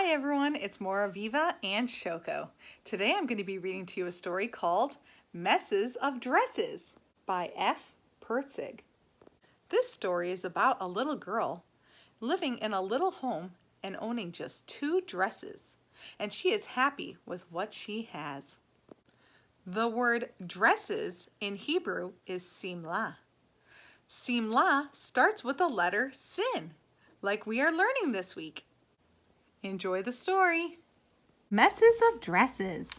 Hi everyone, it's Maura Viva and Shoko. Today I'm going to be reading to you a story called Messes of Dresses by F. Pertzig. This story is about a little girl living in a little home and owning just 2 dresses, and she is happy with what she has. The word dresses in Hebrew is simla. Simla starts with the letter sin, like we are learning this week. Enjoy the story. Messes of Dresses.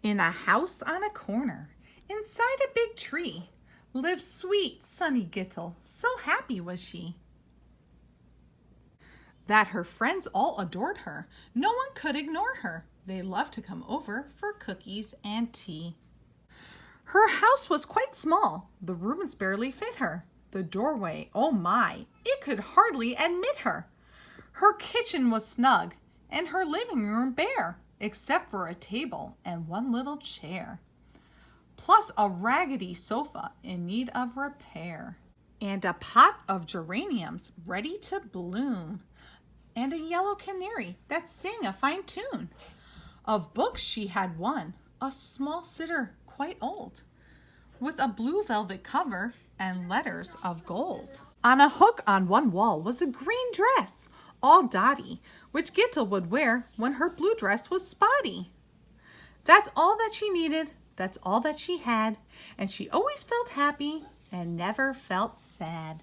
In a house on a corner, inside a big tree, lived sweet Sunny Gittel. So happy was she that her friends all adored her. No one could ignore her. They loved to come over for cookies and tea. Her house was quite small. The rooms barely fit her. The doorway, oh my, it could hardly admit her. Her kitchen was snug and her living room bare, except for a table and one little chair, plus a raggedy sofa in need of repair, and a pot of geraniums ready to bloom, and a yellow canary that sang a fine tune. Of books she had one, a small sitter quite old, with a blue velvet cover and letters of gold. On a hook on one wall was a green dress, all dotty, which Gittel would wear when her blue dress was spotty. That's all that she needed, that's all that she had, and she always felt happy and never felt sad.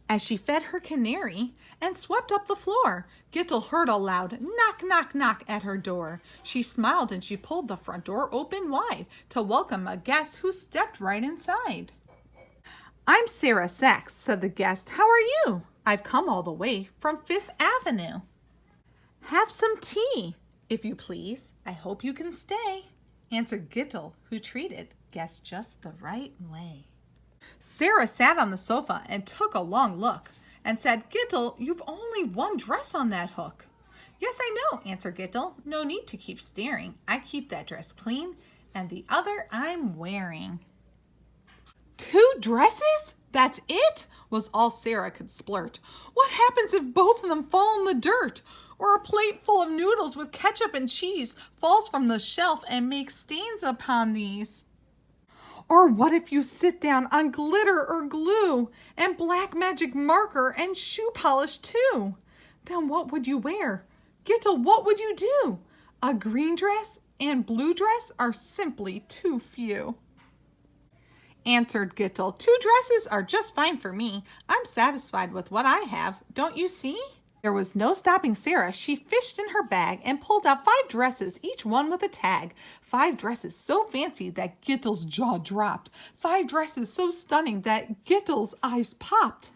As she fed her canary and swept up the floor, Gittel heard a loud knock, knock, knock at her door. She smiled and she pulled the front door open wide to welcome a guest who stepped right inside. "I'm Sarah Sachs," said the guest. "How are you? I've come all the way from 5th Avenue. Have some tea, if you please. I hope you can stay," answered Gittel, who treated guests just the right way. Sarah sat on the sofa and took a long look and said, "Gittel, you've only one dress on that hook." "Yes, I know," answered Gittel. "No need to keep staring. I keep that dress clean and the other I'm wearing." "2 dresses? That's it?" was all Sarah could splurt. "What happens if both of them fall in the dirt? Or a plate full of noodles with ketchup and cheese falls from the shelf and makes stains upon these? Or what if you sit down on glitter or glue and black magic marker and shoe polish too? Then what would you wear? Gittel, what would you do? A green dress and blue dress are simply too few," answered Gittel. "2 dresses are just fine for me. I'm satisfied with what I have. Don't you see?" There was no stopping Sarah. She fished in her bag and pulled out 5 dresses, each one with a tag. 5 dresses so fancy that Gittel's jaw dropped. 5 dresses so stunning that Gittel's eyes popped.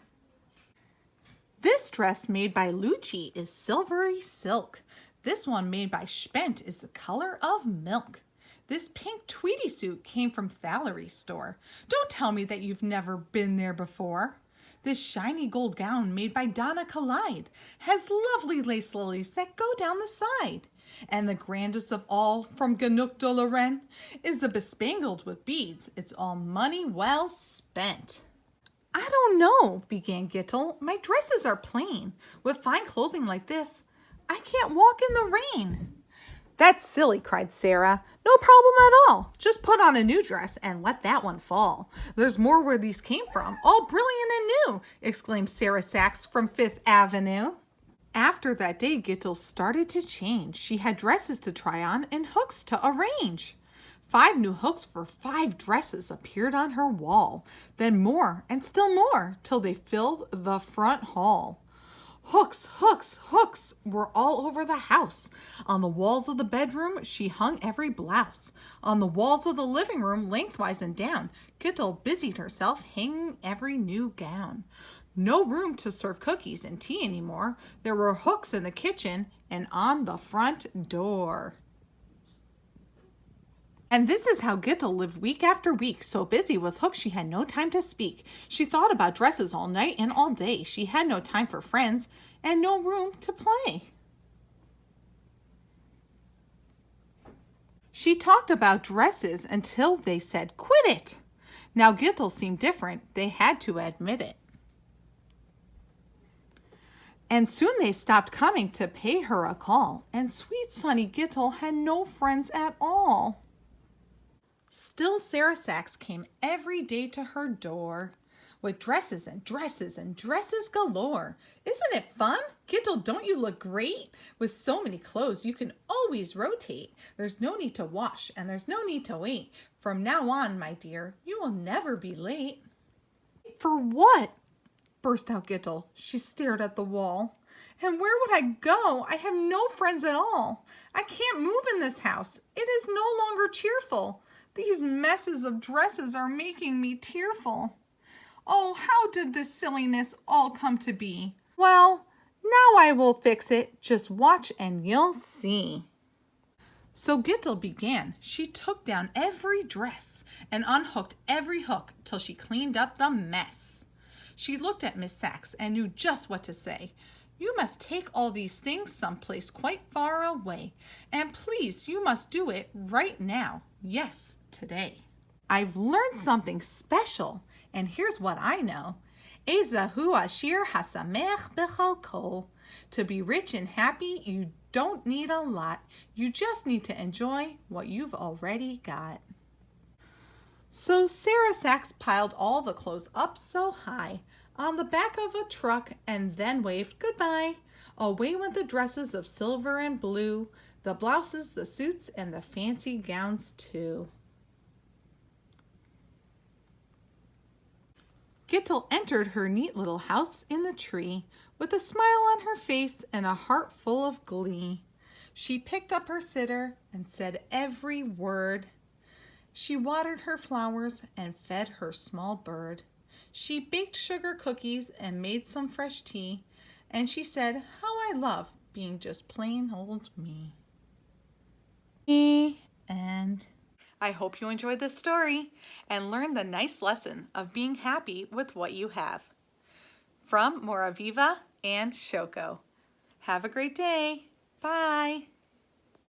"This dress made by Lucci is silvery silk. This one made by Spent is the color of milk. This pink tweedy suit came from Thallery's store. Don't tell me that you've never been there before. This shiny gold gown made by Donna Collide has lovely lace lilies that go down the side. And the grandest of all from Ganouk de Lorraine is the bespangled with beads. It's all money well spent." "I don't know," began Gittel. "My dresses are plain. With fine clothing like this, I can't walk in the rain." "That's silly," cried Sarah. "No problem at all. Just put on a new dress and let that one fall. There's more where these came from, all brilliant and new," exclaimed Sarah Sachs from 5th Avenue. After that day, Gittel started to change. She had dresses to try on and hooks to arrange. 5 new hooks for 5 dresses appeared on her wall. Then more and still more till they filled the front hall. Hooks, hooks, hooks were all over the house. On the walls of the bedroom, she hung every blouse. On the walls of the living room, lengthwise and down, Gittel busied herself hanging every new gown. No room to serve cookies and tea anymore. There were hooks in the kitchen and on the front door. And this is how Gittel lived week after week, so busy with hooks she had no time to speak. She thought about dresses all night and all day. She had no time for friends and no room to play. She talked about dresses until they said, "Quit it." Now Gittel seemed different. They had to admit it. And soon they stopped coming to pay her a call, and sweet Sunny Gittel had no friends at all. Still Sarah Sachs came every day to her door, with dresses and dresses and dresses galore. Isn't it fun? Gittel, don't you look great? With so many clothes, you can always rotate. There's no need to wash, and there's no need to wait. From now on, my dear, you will never be late. For what? Burst out Gittel. She stared at the wall. And where would I go? I have no friends at all. I can't move in this house. It is no longer cheerful. These messes of dresses are making me tearful. Oh, how did this silliness all come to be? Well, now I will fix it. Just watch and you'll see. So Gittel began. She took down every dress and unhooked every hook till she cleaned up the mess. She looked at Miss Sachs and knew just what to say. You must take all these things someplace quite far away. And please, you must do it right now. Yes, today. I've learned something special, and here's what I know. Ezahu ashir hasamech bechalko. To be rich and happy, you don't need a lot. You just need to enjoy what you've already got. So Sarah Sachs piled all the clothes up so high on the back of a truck and then waved goodbye. Away went the dresses of silver and blue, the blouses, the suits, and the fancy gowns too. Gittel entered her neat little house in the tree with a smile on her face and a heart full of glee. She picked up her sitter and said every word. She watered her flowers and fed her small bird. She baked sugar cookies and made some fresh tea. And she said, how I love being just plain old me. And I hope you enjoyed this story and learned the nice lesson of being happy with what you have. From Moraviva and Shoko. Have a great day. Bye.